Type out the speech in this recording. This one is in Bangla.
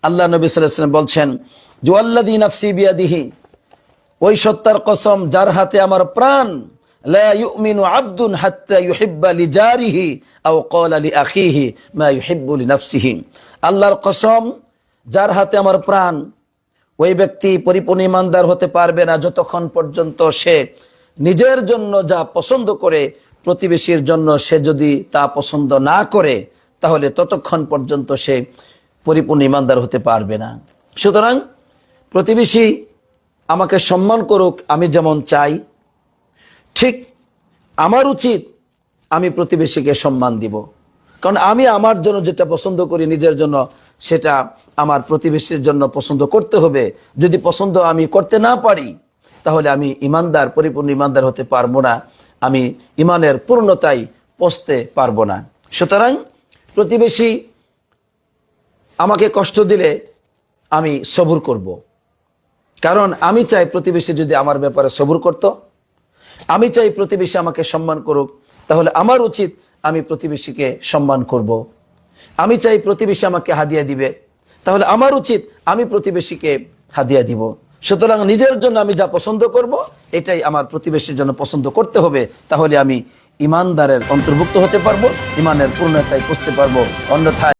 আল্লাহ নবী সাল্লাল্লাহু আলাইহি ওয়াসাল্লাম বলছেন যে আল্লাযী নাফসি বিয়াদিহি, ওই সত্তার কসম যার হাতে আমার প্রাণ, লা ইউমিনু আবদুন হাত্তা ইউহিব্বা লিজারিহি আও ক্বালা লিআখিহি মা ইউহিব্বু লিনাফসিহি। আল্লাহর কসম, যার হাতে আমার প্রাণ, ওই ব্যক্তি পরিপূর্ণ ঈমানদার হতে পারবে না যতক্ষণ পর্যন্ত সে নিজের জন্য যা পছন্দ করে প্রতিবেশীর জন্য সে যদি তা পছন্দ না করে, তাহলে ততক্ষণ পর্যন্ত সে পরিপূর্ণ ঈমানদার হতে পারবে না। সুতরাং প্রতিবেশী আমাকে সম্মান করুক আমি যেমন চাই, ঠিক আমার উচিত আমি প্রতিবেশীকে সম্মান দিব। কারণ আমি আমার জন্য যেটা পছন্দ করি নিজের জন্য, সেটা আমার প্রতিবেশীর জন্য পছন্দ করতে হবে। যদি পছন্দ আমি করতে না পারি, তাহলে আমি ঈমানদার, পরিপূর্ণ ঈমানদার হতে পারবো না, আমি ঈমানের পূর্ণতায় পৌঁছতে পারবো না। সুতরাং প্রতিবেশী আমাকে কষ্ট দিলে আমি সবুর করব, কারণ আমি চাই প্রতিবেশী যদি আমার ব্যাপারে সবুর করত, আমি চাই প্রতিবেশী আমাকে সম্মান করুক, তাহলে আমার উচিত আমি প্রতিবেশীকে সম্মান করব। আমি চাই প্রতিবেশী আমাকে হাদিয়া দিবে, তাহলে আমার উচিত আমি প্রতিবেশীকে হাদিয়া দিব। সুতরাং নিজের জন্য আমি যা পছন্দ করব, এটাই আমার প্রতিবেশীর জন্য পছন্দ করতে হবে, তাহলে আমি ঈমানদারের অন্তর্ভুক্ত হতে পারবো, ঈমানের পূর্ণতায় পৌঁছতে পারবো। অন্যথায়